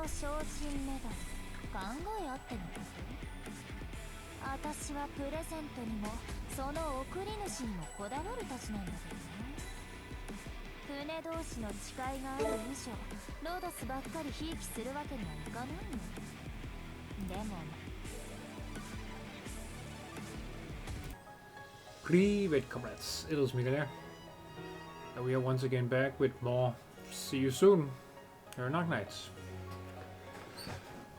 昇進メダル考え合ってのこと。私はプレゼントにもその送り主にもこだわるたちなんだけどね。船同士の誓いがある以上ロドスばっかりひいきするわけにはいかないの。でもПривет, comrades. It is Mikhail. And we are once again back with more See You Soon here in Arknights.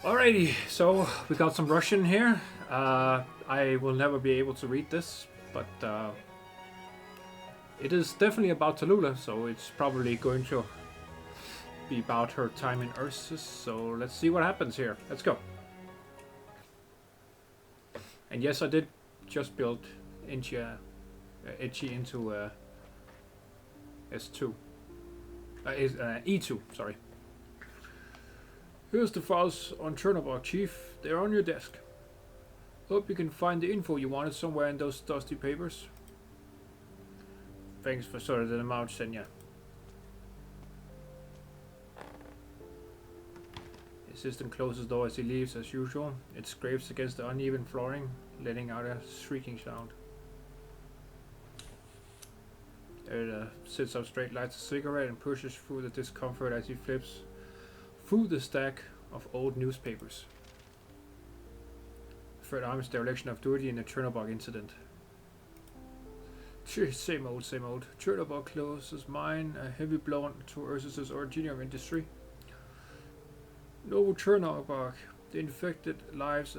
Alrighty, so we got some Russian here. I will never be able to read this, but it is definitely about Talulah, so it's probably going to be about her time in Ursus. So let's see what happens here. Let's go. And yes, I did just build Etchi into S2. E2, sorry. Here's the files on Chernobog, Chief. They're on your desk. Hope you can find the info you wanted somewhere in those dusty papers. Thanks for sorting them out, Senya. The assistant closes the door as he leaves, as usual. It scrapes against the uneven flooring, letting out a shrieking sound. It sits up straight, lights a cigarette, and pushes through the discomfort as he flips through the stack of old newspapers. Third Army's dereliction of duty in the Chernobog incident. Same old, same old. Chernobog closes mine, a heavy blow to Ursus's originium industry. Novo Chernobog, the infected lives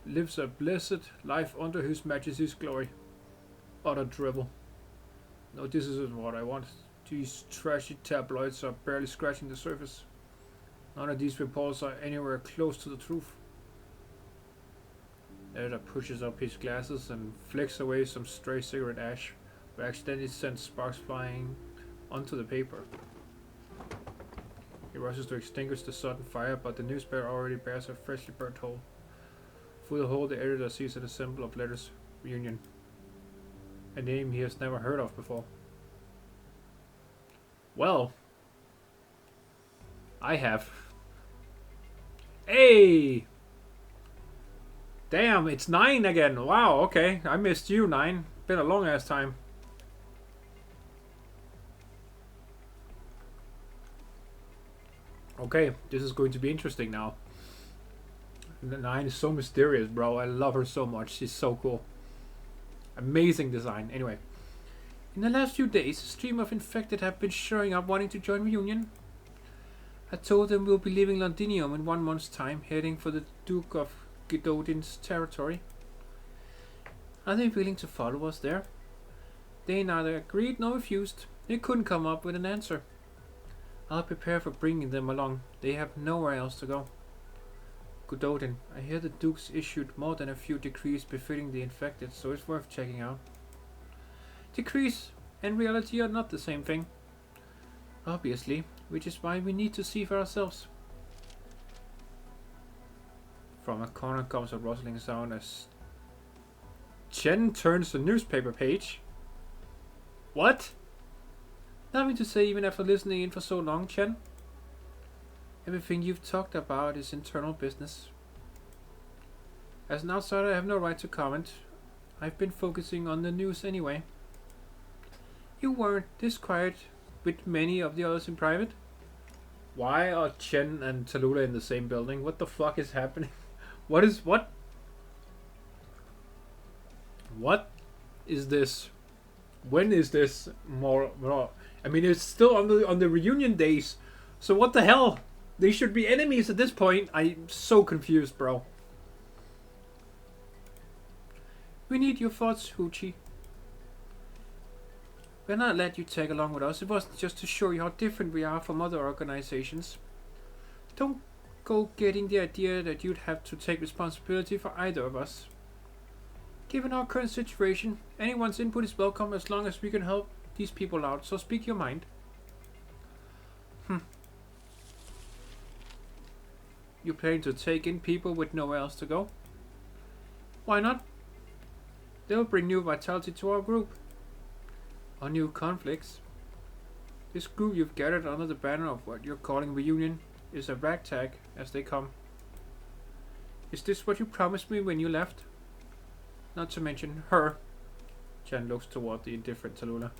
lives a blessed life under His Majesty's glory. Utter dribble. No, this isn't what I want. These trashy tabloids are barely scratching the surface. None of these reports are anywhere close to the truth. Editor pushes up his glasses and flicks away some stray cigarette ash, but accidentally sends sparks flying onto the paper. He rushes to extinguish the sudden fire, but the newspaper already bears a freshly burnt hole. Through the hole, the editor sees a symbol of letters: Reunion. A name he has never heard of before. Well, I have. Hey! Damn, it's 9 again. Wow, okay. I missed you, 9. Been a long ass time. Okay, this is going to be interesting now. 9 is so mysterious, bro. I love her so much. She's so cool. Amazing design. Anyway. In the last few days, a stream of infected have been showing up wanting to join Reunion. I told them we'll be leaving Londinium in 1 month's time, heading for the Duke of Gododin's territory. Are they willing to follow us there? They neither agreed nor refused. They couldn't come up with an answer. I'll prepare for bringing them along. They have nowhere else to go. Gododin, I hear the Dukes issued more than a few decrees befitting the infected, so it's worth checking out. Decrees and reality are not the same thing. Obviously, which is why we need to see for ourselves. From a corner comes a rustling sound as Chen turns the newspaper page. What? Nothing to say even after listening in for so long, Chen. Everything you've talked about is internal business. As an outsider, I have no right to comment. I've been focusing on the news anyway. You weren't this quiet with many of the others in private? Why are Chen and Talulah in the same building? What the fuck is happening? What is this? When is this more? I mean, it's still on the reunion days. So what the hell? They should be enemies at this point. I'm so confused, bro. We need your thoughts, Hoochie. We're not let you tag along with us. It wasn't just to show you how different we are from other organizations. Don't go getting the idea that you'd have to take responsibility for either of us. Given our current situation, anyone's input is welcome as long as we can help these people out, so speak your mind. You plan to take in people with nowhere else to go? Why not? They'll bring new vitality to our group. Or new conflicts. This group you've gathered under the banner of what you're calling Reunion is a ragtag as they come. Is this what you promised me when you left? Not to mention her. Chen looks toward the indifferent Talulah.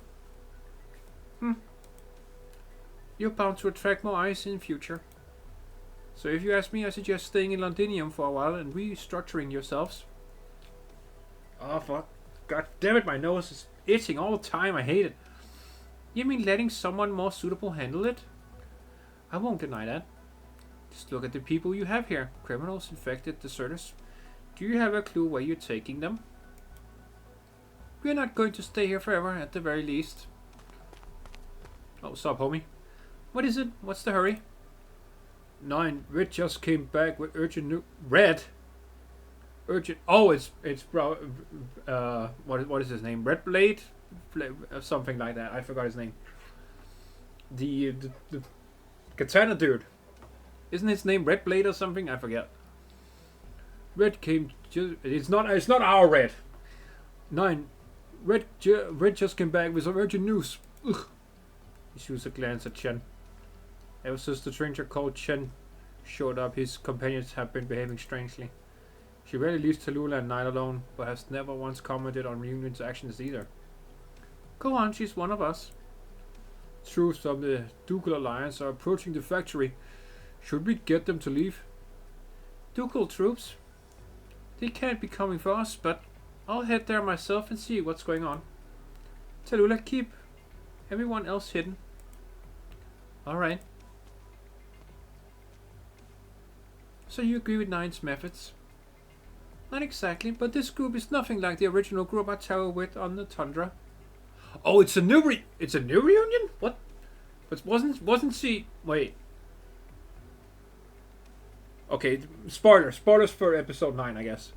You're bound to attract more eyes in future. So if you ask me, I suggest staying in Londinium for a while and restructuring yourselves. Oh fuck. God damn it, my nose is itching all the time. I hate it. You mean letting someone more suitable handle it? I won't deny that. Just look at the people you have here. Criminals, infected, deserters. Do you have a clue where you're taking them? We're not going to stay here forever, at the very least. Oh, what's up, homie? What is it? What's the hurry? 9. Red just came back with urgent new... Red? Urgent... Oh, it's bro... what is his name? Red Blade? Something like that. I forgot his name. The katana dude. Isn't his name Red Blade or something? I forget. Red came... It's not our Red. 9. Red just came back with some urgent news. Ugh. He shoots a glance at Chen. Ever since the stranger called Chen showed up, his companions have been behaving strangely. She rarely leaves Talulah and Night alone, but has never once commented on Reunion's actions either. Go on, she's one of us. Troops from the Ducal Alliance are approaching the factory. Should we get them to leave? Ducal troops? They can't be coming for us, but I'll head there myself and see what's going on. Talulah, keep everyone else hidden. Alright. So you agree with Nine's methods? Not exactly, but this group is nothing like the original group I traveled with on the Tundra. Oh, it's a new reunion? What? But wasn't she... Wait. Okay, spoilers for episode 9, I guess.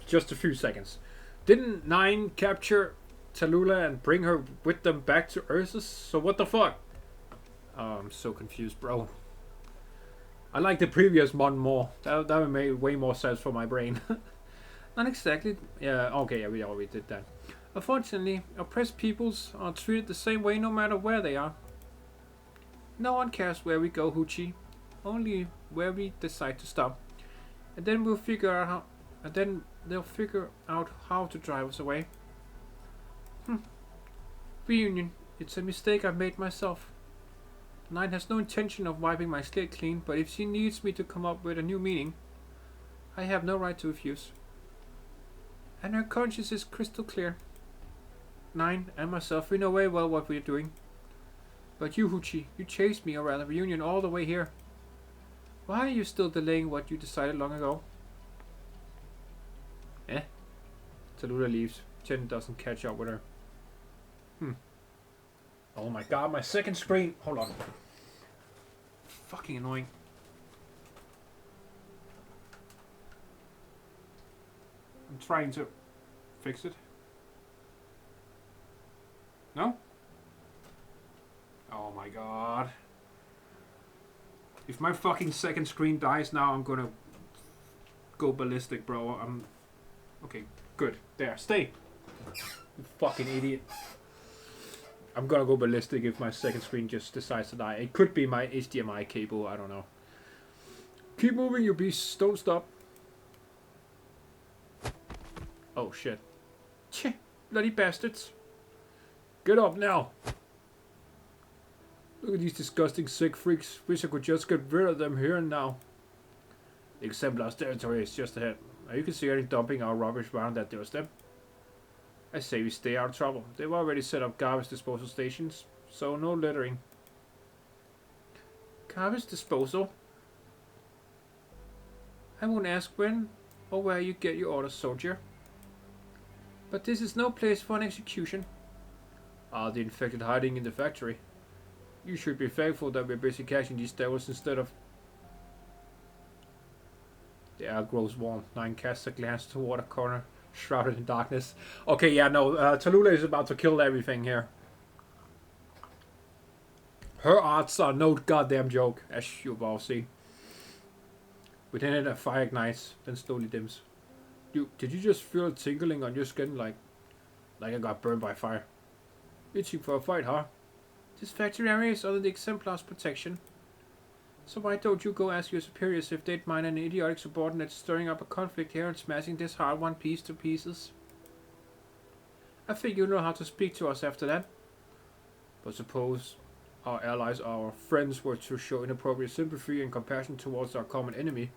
Just a few seconds. Didn't 9 capture Talulah and bring her with them back to Ursus? So what the fuck? Oh, I'm so confused, bro. I like the previous one more. That would make way more sense for my brain. Not exactly. Yeah, okay, yeah, we already did that. Unfortunately, oppressed peoples are treated the same way no matter where they are. No one cares where we go, Hoochie. Only where we decide to stop. And then we'll figure out how... And then they'll figure out how to drive us away. Reunion. It's a mistake I've made myself. 9 has no intention of wiping my slate clean, but if she needs me to come up with a new meaning, I have no right to refuse. And her conscience is crystal clear. 9 and myself, we know very well what we're doing. But you, Hoochie, you chased me around the reunion all the way here. Why are you still delaying what you decided long ago? Talulah leaves. Chen doesn't catch up with her. Oh my god, my second screen. Hold on. Fucking annoying. I'm trying to fix it. No? Oh my god. If my fucking second screen dies now, I'm gonna go ballistic, bro. Okay, good. There, stay. You fucking idiot. I'm gonna go ballistic if my second screen just decides to die. It could be my HDMI cable, I don't know. Keep moving, you beasts. Don't stop. Oh shit. Cheh, bloody bastards. Get up now. Look at these disgusting sick freaks. Wish I could just get rid of them here and now. The Exemplar's territory is just ahead. Are you considering dumping our rubbish around that doorstep? I say we stay out of trouble. They've already set up garbage disposal stations, so no littering. Garbage disposal? I won't ask when or where you get your orders, soldier. But this is no place for an execution. Are the infected hiding in the factory? You should be thankful that we're busy catching these devils instead of... The air grows warm. 9 casts a glance toward a corner, shrouded in darkness. Okay, yeah, no, Talulah is about to kill everything here. Her arts are no goddamn joke, as you'll all see. Within it, a fire ignites, then slowly dims. Did you just feel a tingling on your skin like I got burned by fire? Itching for a fight, huh? This factory area is under the Exemplar's protection. So why don't you go ask your superiors if they'd mind an idiotic subordinate stirring up a conflict here and smashing this hard one piece to pieces? I think you know how to speak to us after that. But suppose our allies, our friends, were to show inappropriate sympathy and compassion towards our common enemy.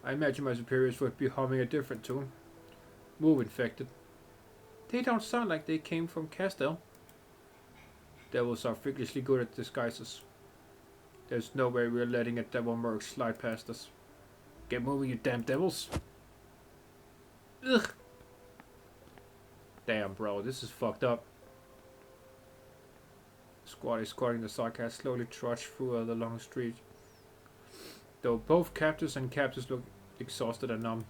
I imagine my superiors would be humming a different tune. Move, infected. They don't sound like they came from Castell. Devils are freakishly good at disguises. There's no way we're letting a devil merc slide past us. Get moving, you damn devils. Ugh. Damn, bro, this is fucked up. The squad escorting the sarcasm slowly trudge through the long street. Though both captors and captives look exhausted and numb.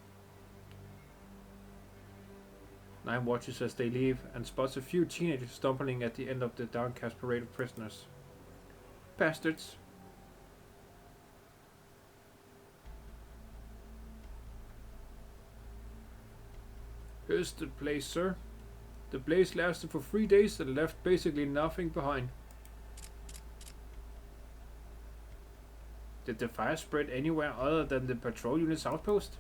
9 watches as they leave and spots a few teenagers stumbling at the end of the downcast parade of prisoners. Bastards. Here's the place, sir. The blaze lasted for 3 days and left basically nothing behind. Did the fire spread anywhere other than the patrol unit's outpost?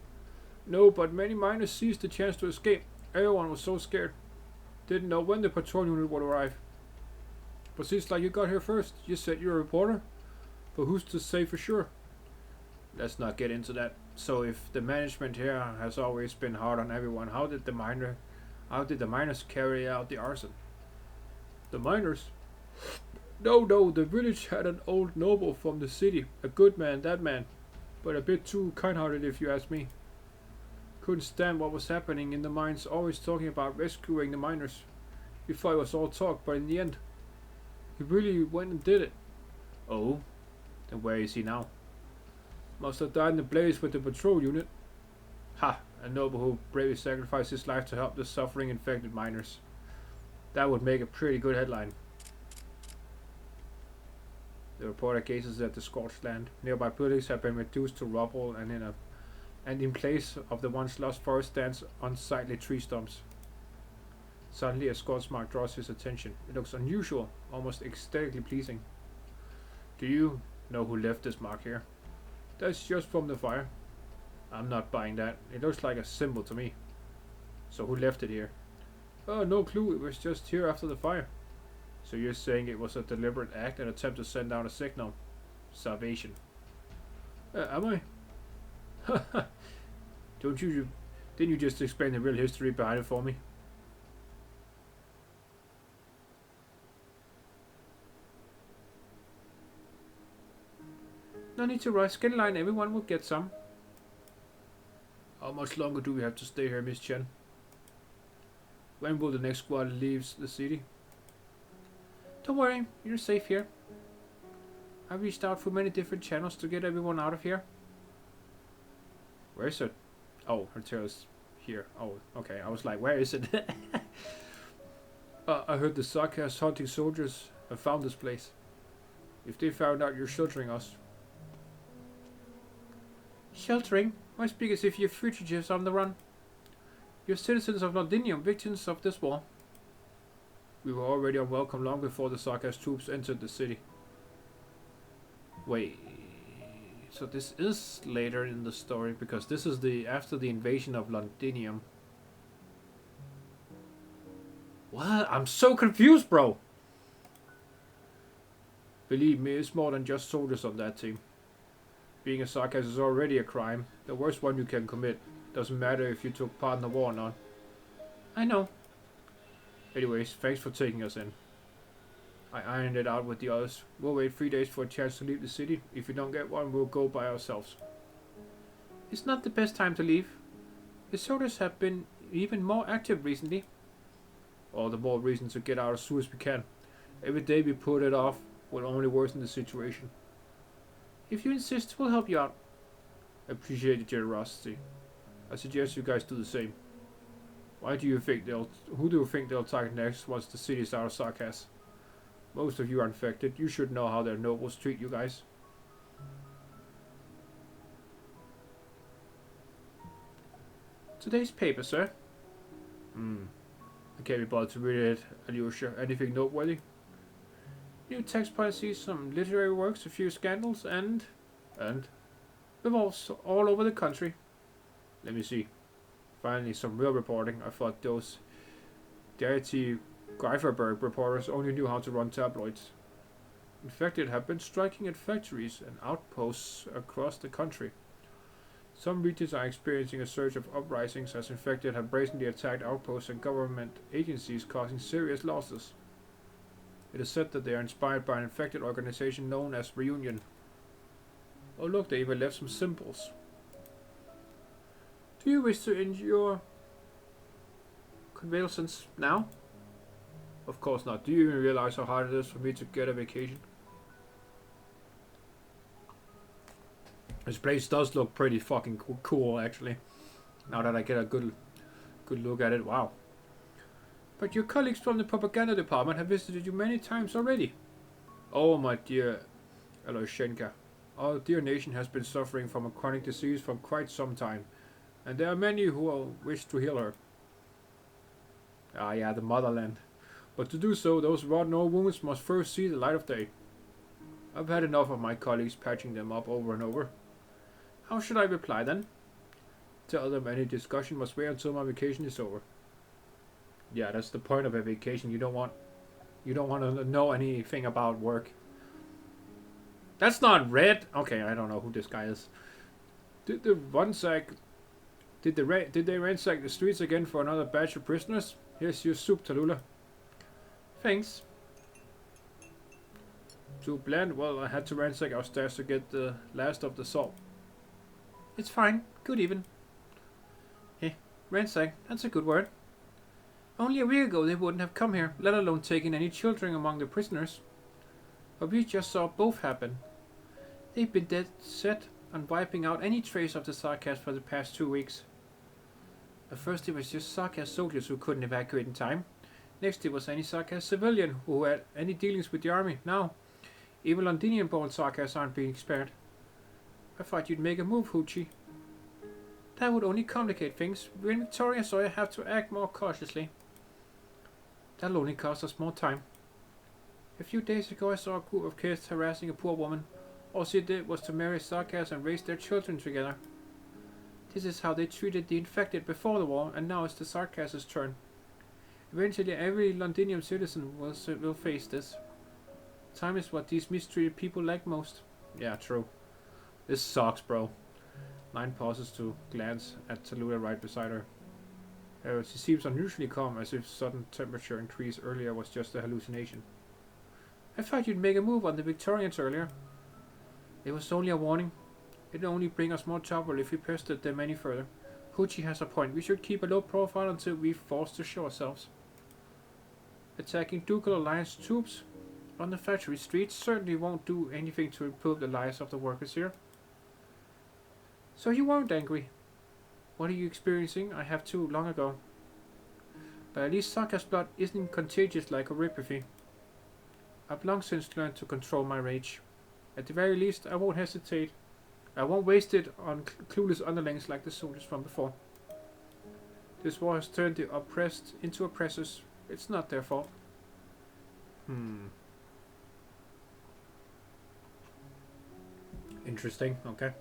No, but many miners seized the chance to escape. Everyone was so scared. Didn't know when the patrol unit would arrive. But seems like you got here first. You said you're a reporter. But who's to say for sure? Let's not get into that. So if the management here has always been hard on everyone, how did the miners carry out the arson? The miners? No, the village had an old noble from the city. A good man, that man. But a bit too kind-hearted if you ask me. Couldn't stand what was happening in the mines, always talking about rescuing the miners. We thought it was all talk, but in the end, he really went and did it. Oh? Then where is he now? Must have died in the blaze with the patrol unit. Ha! A noble who bravely sacrificed his life to help the suffering infected miners. That would make a pretty good headline. The reporter gazes at the scorched land. Nearby buildings have been reduced to rubble, and in place of the once lost forest stands unsightly tree stumps. Suddenly a scorch mark draws his attention. It looks unusual, almost aesthetically pleasing. Do you know who left this mark here? That's just from the fire. I'm not buying that. It looks like a symbol to me. So who left it here? Oh, no clue. It was just here after the fire. So you're saying it was a deliberate act, an attempt to send down a signal? Salvation. Am I? Didn't you just explain the real history behind it for me? No need to rush. Get in line, everyone will get some. How much longer do we have to stay here, Miss Chen? When will the next squad leave the city? Don't worry, you're safe here. I reached out through many different channels to get everyone out of here. Where is it? Oh, her tail is here. Oh, okay. I was like, where is it? I heard the sarcasm hunting soldiers have found this place. If they found out you're sheltering us. Sheltering? Why speak as if you're fugitives on the run? You're citizens of Londinium, victims of this war. We were already unwelcome long before the sarcasm troops entered the city. Wait, so this is later in the story, because this is after the invasion of Londinium. What? I'm so confused, bro! Believe me, it's more than just soldiers on that team. Being a sarcasm is already a crime, the worst one you can commit. Doesn't matter if you took part in the war or not. I know. Anyways, thanks for taking us in. I ironed it out with the others. We'll wait 3 days for a chance to leave the city. If we don't get one, we'll go by ourselves. It's not the best time to leave. The soldiers have been even more active recently. All the more reason to get out as soon as we can. Every day we put it off will only worsen the situation. If you insist, we'll help you out. I appreciate your generosity. I suggest you guys do the same. Who do you think they'll target next once the city's out of sarcasm? Most of you are infected. You should know how their nobles treat you guys. Today's paper, sir. I can't be bothered to read it, Alyosha. Anything noteworthy? New tax policies, some literary works, a few scandals, and revolts all over the country. Let me see. Finally, some real reporting. I thought those dirty Greiferberg reporters only knew how to run tabloids. Infected have been striking at factories and outposts across the country. Some regions are experiencing a surge of uprisings as infected have brazenly attacked outposts and government agencies, causing serious losses. It is said that they are inspired by an infected organization known as Reunion. Oh look, they even left some symbols. Do you wish to endure convalescence now? Of course not. Do you even realize how hard it is for me to get a vacation? This place does look pretty fucking cool, actually. Now that I get a good look at it, wow. But your colleagues from the propaganda department have visited you many times already. Oh, my dear Aloshenka. Our dear nation has been suffering from a chronic disease for quite some time, and there are many who wish to heal her. Ah, yeah, the motherland. But to do so, those rotten old wounds must first see the light of day. I've had enough of my colleagues patching them up over and over. How should I reply then? Tell them any discussion must wait until my vacation is over. Yeah, that's the point of a vacation. You don't want to know anything about work. That's not red. Okay, I don't know who this guy is. Did they ransack the streets again for another batch of prisoners? Here's your soup, Talulah. Thanks. Too bland? Well, I had to ransack our stairs to get the last of the salt. It's fine. Good even. Hey, ransack. That's a good word. Only a week ago they wouldn't have come here, let alone taken any children among the prisoners. But we just saw both happen. They've been dead set on wiping out any trace of the Sarkas for the past 2 weeks. At first it was just Sarkas soldiers who couldn't evacuate in time. Next it was any Sarkas civilian who had any dealings with the army. Now, even Londinian-born Sarkas aren't being spared. I thought you'd make a move, Hoochie. That would only complicate things. We're in Victoria, so I have to act more cautiously. That'll only cost us more time. A few days ago I saw a group of kids harassing a poor woman. All she did was to marry Sarkas and raise their children together. This is how they treated the infected before the war, and now it's the Sarkas' turn. Eventually every Londinium citizen will face this. Time is what these mistreated people like most. Yeah, true. This sucks, bro. 9 pauses to glance at Talulah right beside her. She seems unusually calm, as if sudden temperature increase earlier was just a hallucination. I thought you'd make a move on the Victorians earlier. It was only a warning. It'd only bring us more trouble if we pestered them any further. Hoochie has a point. We should keep a low profile until we're forced to show ourselves. Attacking Ducal Alliance troops on the factory streets certainly won't do anything to improve the lives of the workers here. So you weren't angry. What are you experiencing? I have too long ago. But at least Sarkas blood isn't contagious like horrigraphy. I've long since learned to control my rage. At the very least, I won't hesitate. I won't waste it on clueless underlings like the soldiers from before. This war has turned the oppressed into oppressors. It's not their fault. Interesting, okay.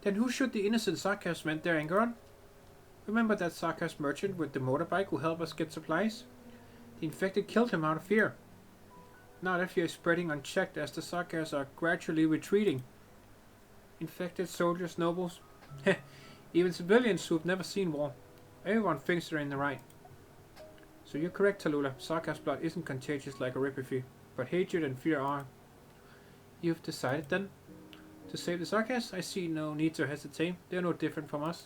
Then who should the innocent Sarkas vent their anger on? Remember that Sarkas merchant with the motorbike who helped us get supplies? The infected killed him out of fear. Now that fear is spreading unchecked as the Sarkas are gradually retreating. Infected soldiers, nobles, even civilians who've never seen war. Everyone thinks they're in the right. So you're correct, Talulah. Sarkas blood isn't contagious like horrigraphy, but hatred and fear are. You've decided then? To save the Sarkas? I see no need to hesitate. They're no different from us.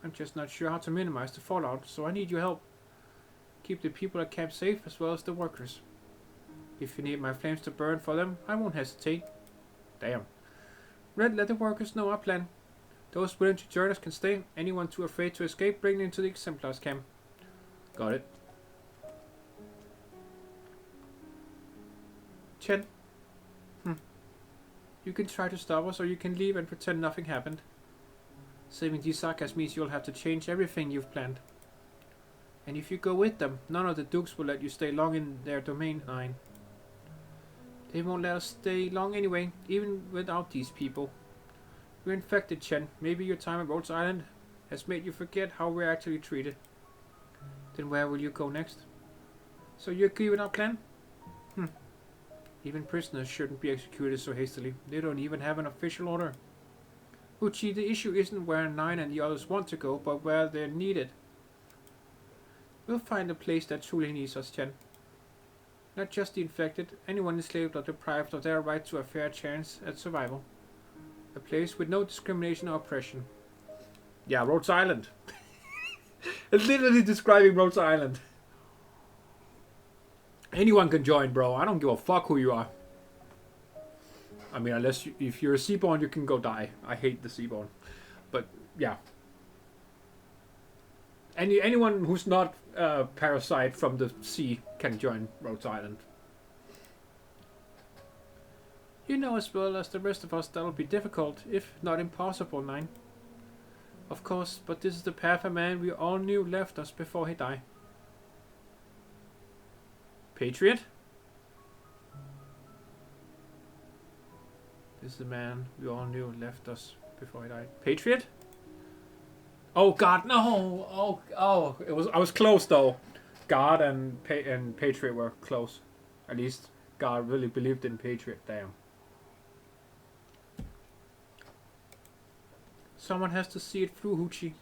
I'm just not sure how to minimize the fallout, so I need your help. Keep the people at camp safe as well as the workers. If you need my flames to burn for them, I won't hesitate. Damn. Red, let the workers know our plan. Those willing to join us can stay. Anyone too afraid to escape, bring them to the exemplars camp. Got it. Chen. You can try to stop us, or you can leave and pretend nothing happened. Saving these Sarkas means you'll have to change everything you've planned. And if you go with them, none of the dukes will let you stay long in their domain line. They won't let us stay long anyway, even without these people. We're infected, Chen. Maybe your time at Rhodes Island has made you forget how we're actually treated. Then where will you go next? So you agree with our plan? Even prisoners shouldn't be executed so hastily. They don't even have an official order. Uchi, the issue isn't where Nine and the others want to go, but where they're needed. We'll find a place that truly needs us, Chen. Not just the infected, anyone enslaved or deprived of their right to a fair chance at survival. A place with no discrimination or oppression. Yeah, Rhodes Island. It's literally describing Rhodes Island. Anyone can join, bro. I don't give a fuck who you are. I mean, unless if you're a Seaborn, you can go die. I hate the Seaborn. But, yeah. Anyone who's not a parasite from the sea can join Rhodes Island. You know as well as the rest of us that'll be difficult, if not impossible, Nine. Of course, but this is the path a man we all knew left us before he died. Patriot? This is the man we all knew left us before he died. Patriot? Oh God, no! Oh! I was close though. God and Patriot were close. At least God really believed in Patriot. Damn. Someone has to see it through, Hoochie.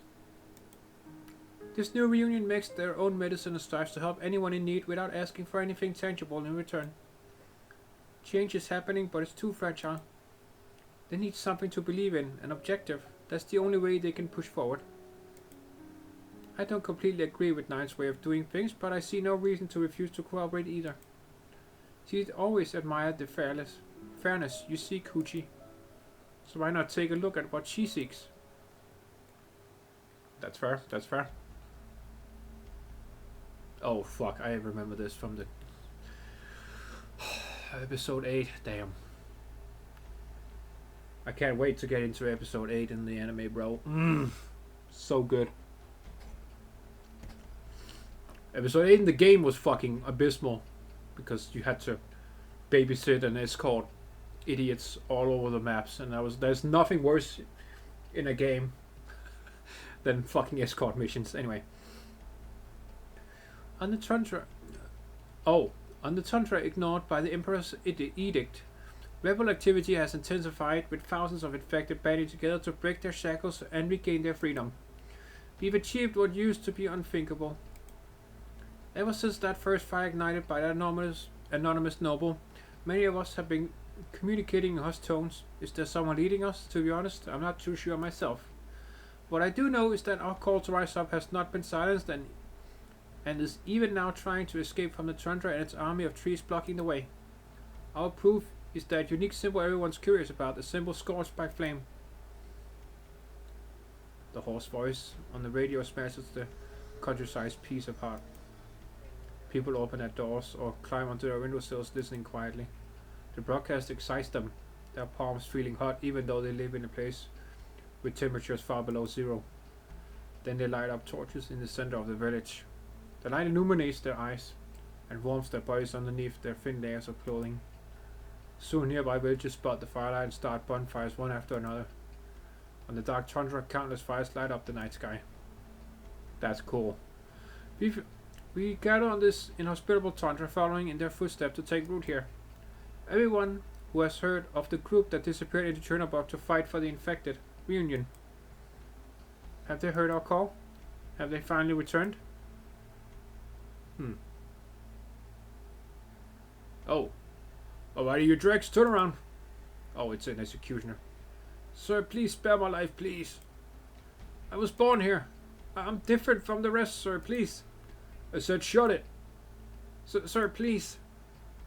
This new reunion makes their own medicine and strives to help anyone in need without asking for anything tangible in return. Change is happening, but it's too fragile. They need something to believe in, an objective. That's the only way they can push forward. I don't completely agree with Nine's way of doing things, but I see no reason to refuse to cooperate either. She's always admired the fairness you seek, Hoochie. So why not take a look at what she seeks? That's fair, that's fair. Oh fuck, I remember this from the episode 8, damn. I can't wait to get into episode 8 in the anime, bro. So good. Episode 8 in the game was fucking abysmal, because you had to babysit and escort idiots all over the maps, and there's nothing worse in a game than fucking escort missions. Anyway. On the tundra ignored by the Emperor's edict, rebel activity has intensified, with thousands of infected banding together to break their shackles and regain their freedom. We've achieved what used to be unthinkable. Ever since that first fire ignited by that anonymous noble, many of us have been communicating in hushed tones. Is there someone leading us? To be honest, I'm not too sure myself. What I do know is that our call to rise up has not been silenced and is even now trying to escape from the tundra and its army of trees blocking the way. Our proof is that unique symbol everyone's curious about, the symbol scorched by flame. The hoarse voice on the radio smashes the countryside's peace apart. People open their doors or climb onto their windowsills listening quietly. The broadcast excites them, their palms feeling hot even though they live in a place with temperatures far below zero. Then they light up torches in the center of the village. The light illuminates their eyes and warms their bodies underneath their thin layers of clothing. Soon nearby villagers spot the firelight and start bonfires one after another. On the dark tundra, countless fires light up the night sky. That's cool. We gather on this inhospitable tundra, following in their footsteps to take root here. Everyone who has heard of the group that disappeared into Chernobog to fight for the infected reunion. Have they heard our call? Have they finally returned? Oh, why do you dregs? Turn around. Oh, it's an executioner. Sir, please spare my life, please. I was born here. I'm different from the rest, sir, please. I said shut it. Sir, please.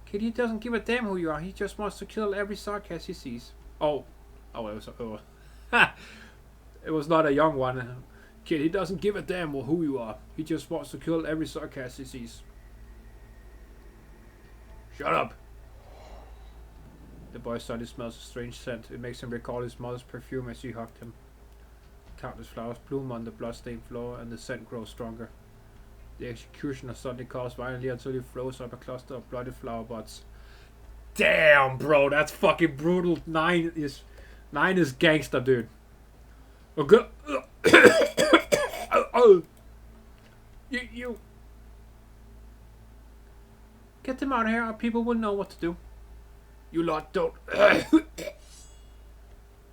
Kid, he doesn't give a damn who you are. He just wants to kill every sarcast he sees. It was not a young one. Kid, he doesn't give a damn who you are. He just wants to kill every sarcast he sees. Shut up. The boy suddenly smells a strange scent. It makes him recall his mother's perfume as she hugged him. Countless flowers bloom on the blood-stained floor, and the scent grows stronger. The executioner suddenly coughs violently until he throws up a cluster of bloody flower buds. Damn, bro, that's fucking brutal. 9 is gangster, dude. Okay. You get them out of here, or people will know what to do. You lot don't.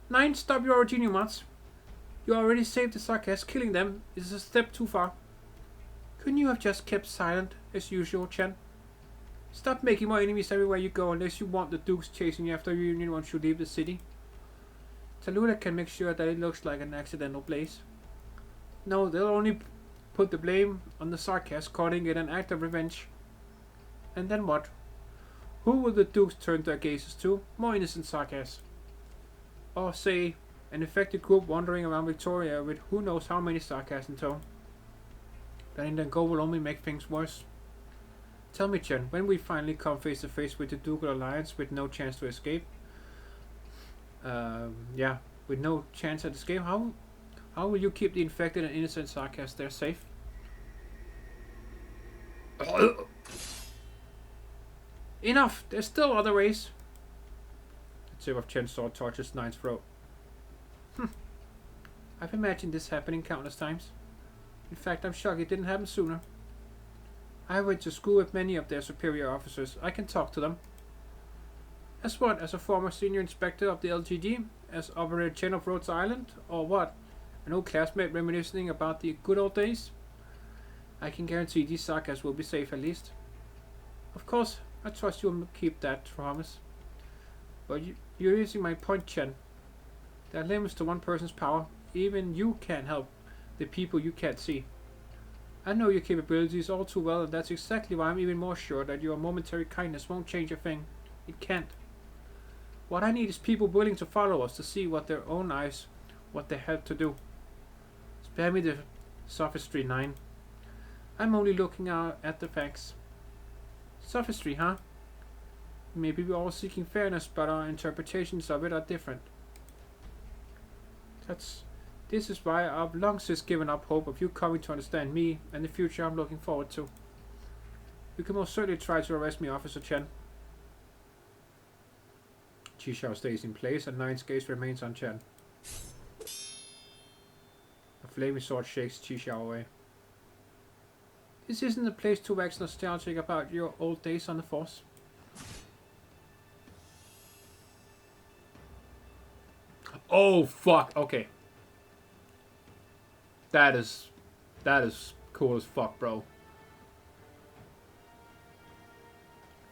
9, stop your genius mods. You already saved the Sarkas. Killing them is a step too far. Couldn't you have just kept silent as usual, Chen? Stop making more enemies everywhere you go unless you want the Dukes chasing you after reunion once you leave the city. Talulah can make sure that it looks like an accidental blaze. No, they'll only put the blame on the Sarkas, calling it an act of revenge. And then what? Who will the Dukes turn their gazes to? More innocent Sarkas. Or say, an infected group wandering around Victoria with who knows how many Sarkas in tow. Then go will only make things worse. Tell me, Chen, when we finally come face to face with the Ducal Alliance with no chance to escape, yeah, with no chance at escape, how will you keep the infected and innocent Sarkas there safe? Enough! There's still other ways. The tip of Chen's sword touches 9's throat. I've imagined this happening countless times. In fact, I'm shocked it didn't happen sooner. I went to school with many of their superior officers. I can talk to them. As what? As a former senior inspector of the LGD? As Operator Chen of Rhodes Island? Or what? An old classmate reminiscing about the good old days? I can guarantee these Sarkas will be safe at least. Of course, I trust you will keep that promise. But you're using my point, Chen. There are limits to one person's power. Even you can't help the people you can't see. I know your capabilities all too well, and that's exactly why I'm even more sure that your momentary kindness won't change a thing. It can't. What I need is people willing to follow us to see with their own eyes what they have to do. Spare me the sophistry, 9. I'm only looking out at the facts. Sophistry, huh? Maybe we're all seeking fairness, but our interpretations of it are different. This is why I've long since given up hope of you coming to understand me and the future I'm looking forward to. You can most certainly try to arrest me, Officer Chen. Chi-Shao stays in place and 9's gaze remains on Chen. A flaming sword shakes Chi-Shao away. This isn't a place to wax nostalgic about your old days on the Force. Oh fuck, okay. That is cool as fuck, bro.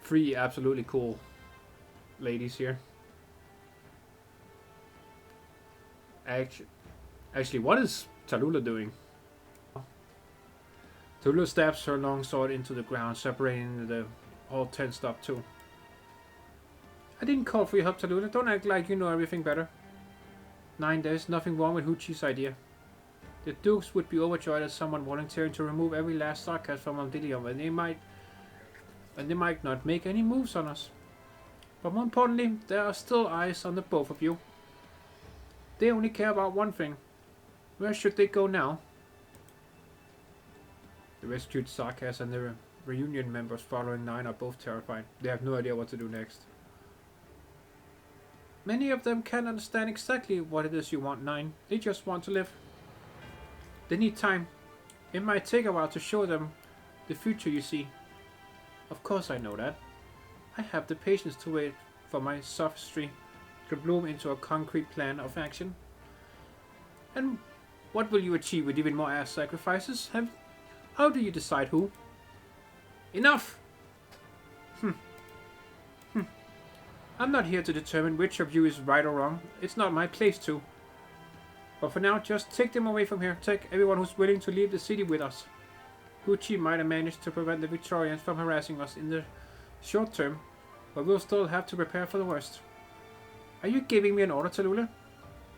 3 absolutely cool ladies here. Actually, what is Talulah doing? Talulah stabs her long sword into the ground, separating the all tensed up too. I didn't call for your help, Talulah. Don't act like you know everything better. 9, there's nothing wrong with Huchi's idea. The Dukes would be overjoyed at someone volunteering to remove every last Sarkas from Ondilium, and they might not make any moves on us. But more importantly, there are still eyes on the both of you. They only care about one thing. Where should they go now? The rescued Sarkas and the reunion members following 9 are both terrified. They have no idea what to do next. Many of them can't understand exactly what it is you want, 9. They just want to live. They need time. It might take a while to show them the future you see. Of course I know that. I have the patience to wait for my sophistry to bloom into a concrete plan of action. And what will you achieve with even more ass sacrifices? How do you decide who? Enough! I'm not here to determine which of you is right or wrong. It's not my place to. But for now, just take them away from here. Take everyone who's willing to leave the city with us. Huchi might have managed to prevent the Victorians from harassing us in the short term, but we'll still have to prepare for the worst. Are you giving me an order, Talulah?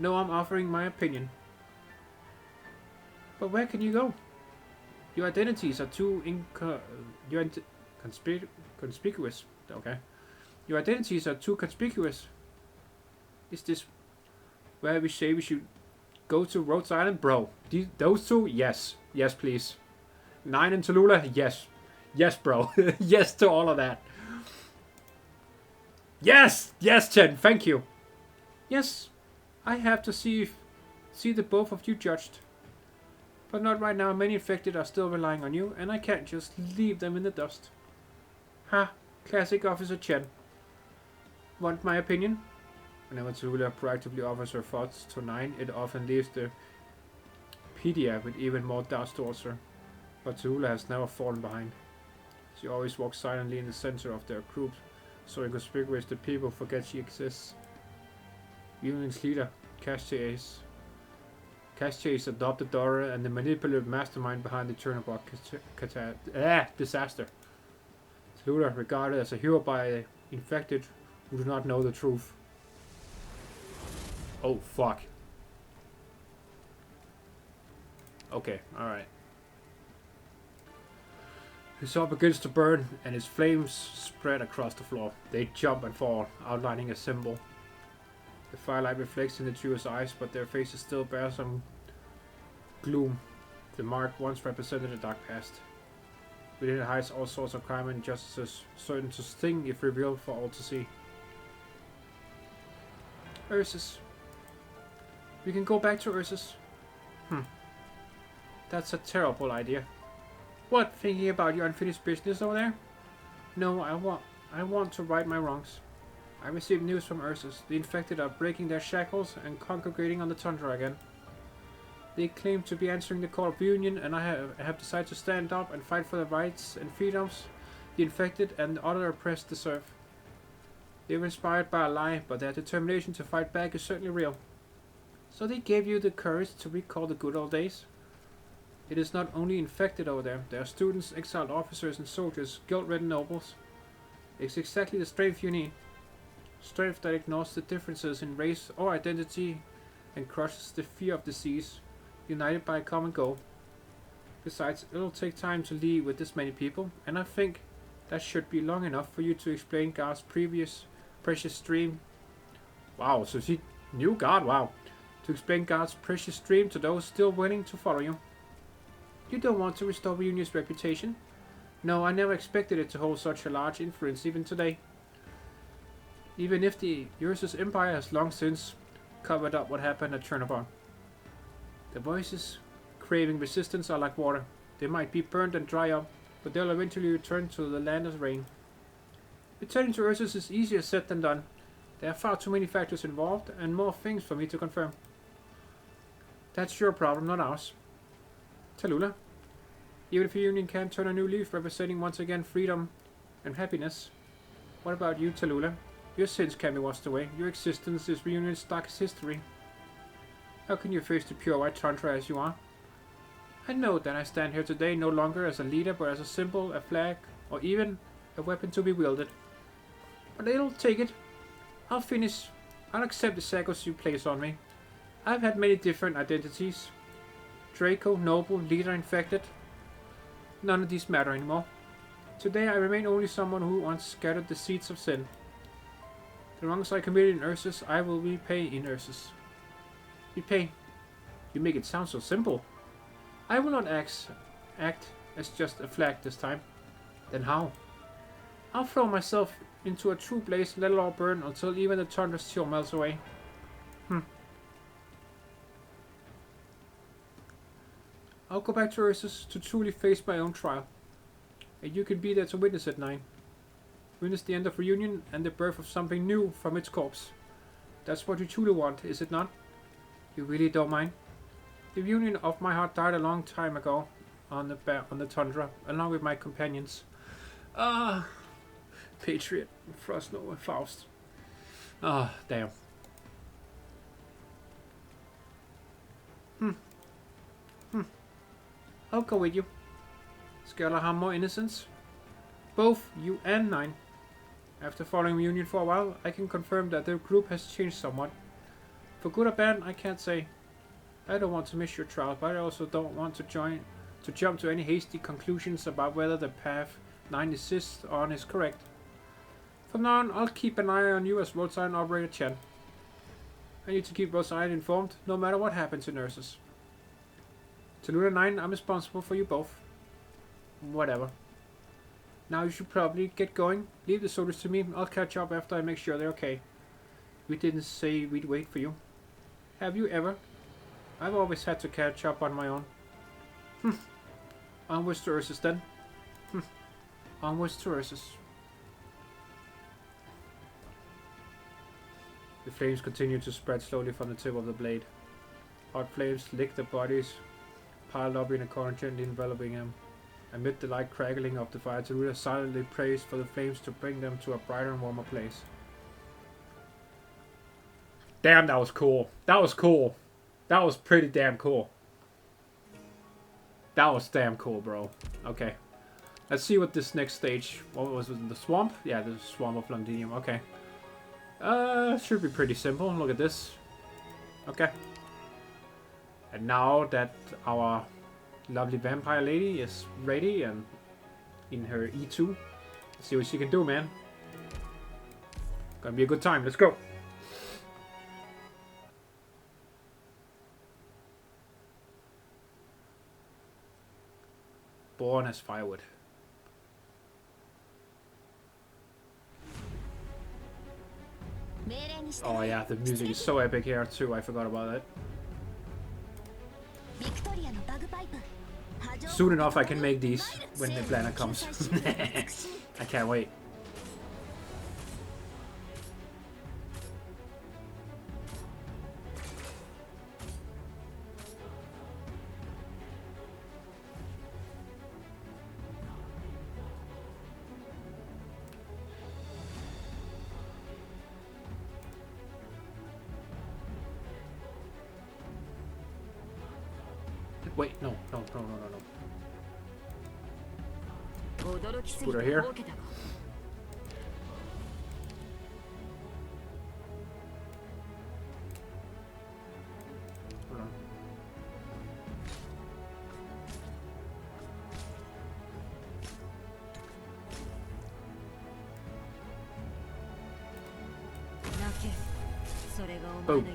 No, I'm offering my opinion. But where can you go? Your identities are too conspicuous. Okay. Your identities are too conspicuous. Is this where we say we should go to Rhodes Island? Bro, those two? Yes. Yes, please. 9 and Talulah? Yes. Yes, bro. Yes to all of that. Yes! Yes, Chen, thank you. Yes, I have to see the both of you judged. But not right now. Many infected are still relying on you, and I can't just leave them in the dust. Ha! Classic Officer Chen. Want my opinion? Whenever Talulah proactively offers her thoughts to Nine, it often leaves the Pedia with even more doubts towards her. But Talulah has never fallen behind. She always walks silently in the center of their group, so inconspicuous that people forget she exists. Union's leader, Castia's adopted daughter and the manipulative mastermind behind the Chernobog disaster. Talulah regarded as a hero by the infected who do not know the truth. Oh, fuck. Okay, alright. His orb begins to burn, and his flames spread across the floor. They jump and fall, outlining a symbol. The firelight reflects in the duo's eyes, but their faces still bear some gloom. The mark once represented a dark past. Within it hides all sorts of crime and injustices, certain to sting if revealed for all to see. Ursus. We can go back to Ursus. That's a terrible idea. What, thinking about your unfinished business over there? No, I want to right my wrongs. I received news from Ursus. The infected are breaking their shackles and congregating on the tundra again. They claim to be answering the call of union, and I have decided to stand up and fight for the rights and freedoms the infected and the other oppressed deserve. They were inspired by a lie, but their determination to fight back is certainly real. So they gave you the courage to recall the good old days? It is not only infected over there. There are students, exiled officers and soldiers, guilt-ridden nobles. It's exactly the strength you need. Strength that ignores the differences in race or identity and crushes the fear of disease, united by a common goal. Besides, it'll take time to lead with this many people, and I think that should be long enough for you to explain God's previous precious dream. Wow, so she knew God, wow. To explain God's precious dream to those still willing to follow you. You don't want to restore Union's reputation? No, I never expected it to hold such a large influence even today. Even if the Ursus Empire has long since covered up what happened at Chernobog. The voices craving resistance are like water. They might be burned and dry up, but they'll eventually return to the land of rain. Returning to Ursus is easier said than done. There are far too many factors involved, and more things for me to confirm. That's your problem, not ours. Talulah, even if the Union can't turn a new leaf representing once again freedom and happiness, what about you, Talulah? Your sins can be washed away. Your existence is Reunion's darkest history. How can you face the pure white tundra as you are? I know that I stand here today no longer as a leader, but as a symbol, a flag, or even a weapon to be wielded. But it'll take it. I'll finish. I'll accept the shackles you place on me. I've had many different identities. Draco, noble, leader, infected. None of these matter anymore. Today I remain only someone who once scattered the seeds of sin. The wrongs I committed in Ursus, I will repay in Ursus. Repay? You make it sound so simple. I will not act as just a flag this time. Then how? I'll throw myself into a true blaze, let it all burn until even the tundra's chill melts away. I'll go back to Ursus to truly face my own trial. And you can be there to witness it, 9. Witness the end of reunion and the birth of something new from its corpse. That's what you truly want, is it not? You really don't mind? The reunion of my heart died a long time ago on the tundra, along with my companions. Patriot, Frostno, and Faust. Damn. I'll go with you. Scalar have more innocence. Both you and 9. After following Union for a while, I can confirm that the group has changed somewhat. For good or bad, I can't say. I don't want to miss your trial, but I also don't want to jump to any hasty conclusions about whether the path 9 insists on is correct. From now on, I'll keep an eye on you as roadside operator Chen. I need to keep roadside informed, no matter what happens in Ursus. Talulah 9, I'm responsible for you both. Whatever. Now you should probably get going. Leave the soldiers to me. I'll catch up after I make sure they're okay. We didn't say we'd wait for you. Have you ever? I've always had to catch up on my own. Onwards to Ursus then. Onwards to Ursus. The flames continue to spread slowly from the tip of the blade. Hot flames lick the bodies, piled up in a corner, gently enveloping them. Amid the light crackling of the fire, Talulah silently prays for the flames to bring them to a brighter and warmer place. Damn, that was cool. That was cool. That was pretty damn cool. That was damn cool, bro. Okay. Let's see what this next stage... What was it? The swamp? Yeah, the swamp of Londinium. Okay. Should be pretty simple. Look at this. Okay. And now that our lovely vampire lady is ready and in her E2, let's see what she can do, man. Gonna be a good time. Let's go. Born as firewood. Oh yeah, the music is so epic here too. I forgot about that. Soon enough I can make these when the planet comes. I can't wait. Wait, no. Put her here. Hold on. Boom.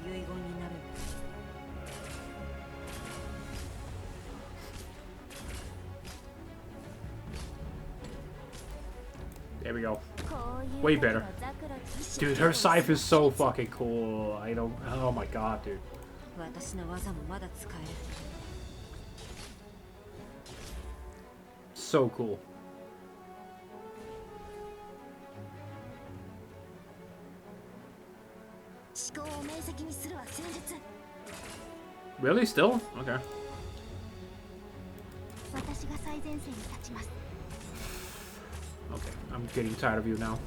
There we go. Way better. Dude, her scythe is so fucking cool. I don't... Oh my god, dude. So cool. Really? Still? Okay. Okay, I'm getting tired of you now.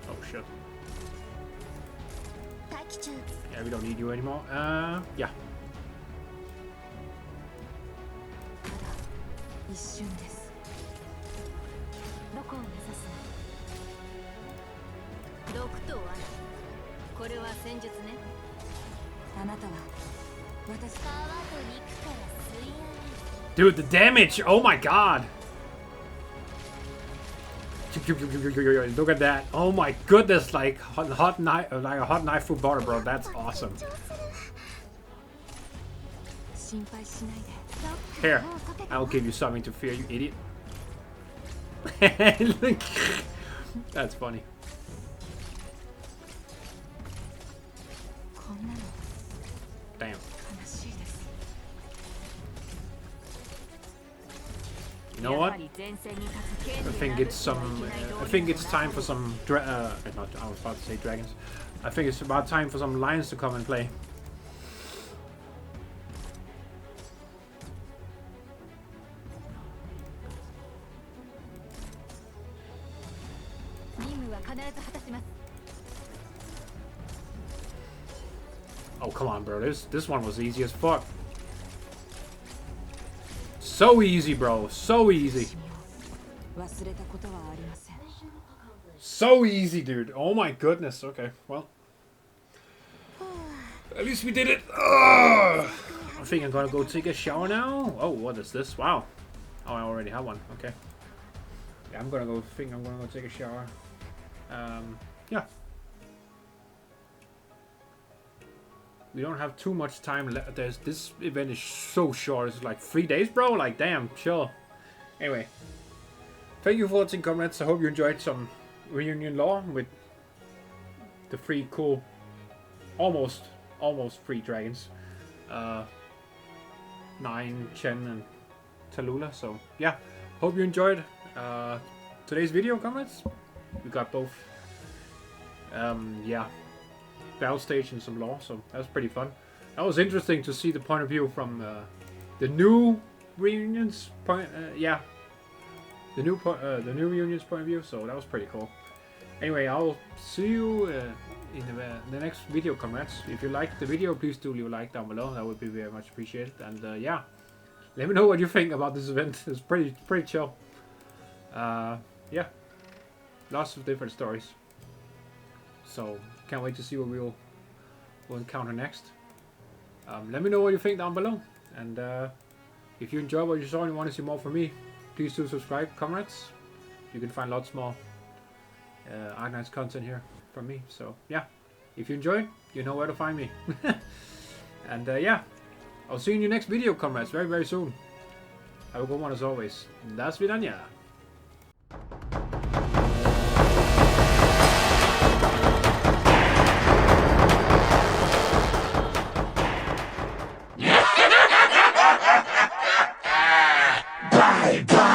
Oh shit. Yeah, we don't need you anymore. Yeah. Dude, the damage! Oh my god! Look at that! Oh my goodness! Like hot knife, like a hot knife through butter, bro. That's awesome. Here, I'll give you something to fear, you idiot. That's funny. Damn. You know what? I think it's some. I think it's time for some. I was about to say dragons. I think it's about time for some lions to come and play. Oh come on, bro! This one was easy as fuck. So easy, bro. So easy. So easy, dude. Oh my goodness. Okay, well. At least we did it. Ugh. I think I'm gonna go take a shower now. Oh, what is this? Wow. Oh, I already have one. Okay. Yeah, I'm gonna go take a shower. Yeah. We don't have too much time left. This event is so short. It's like 3 days, bro. Like, damn, chill. Anyway. Thank you for watching, comrades. I hope you enjoyed some reunion lore with the 3 cool, almost 3 dragons. 9, Chen, and Talulah. So, yeah. Hope you enjoyed today's video, comrades. We got both, yeah, battle stage and some lore, so that was pretty fun. That was interesting to see the point of view from the new reunions point. Yeah, the new reunions point of view. So that was pretty cool. Anyway, I'll see you in the next video, comrades. If you liked the video, please do leave a like down below. That would be very much appreciated. And yeah, let me know what you think about this event. It's pretty chill. Yeah, lots of different stories. So can't wait to see what we'll encounter next. Let me know what you think down below. And if you enjoyed what you saw and you want to see more from me, please do subscribe, comrades. You can find lots more Arknights content here from me. So yeah, if you enjoyed, you know where to find me. And yeah, I'll see you in your next video, comrades, very soon. Have a good one as always. До свидания. Bye bye.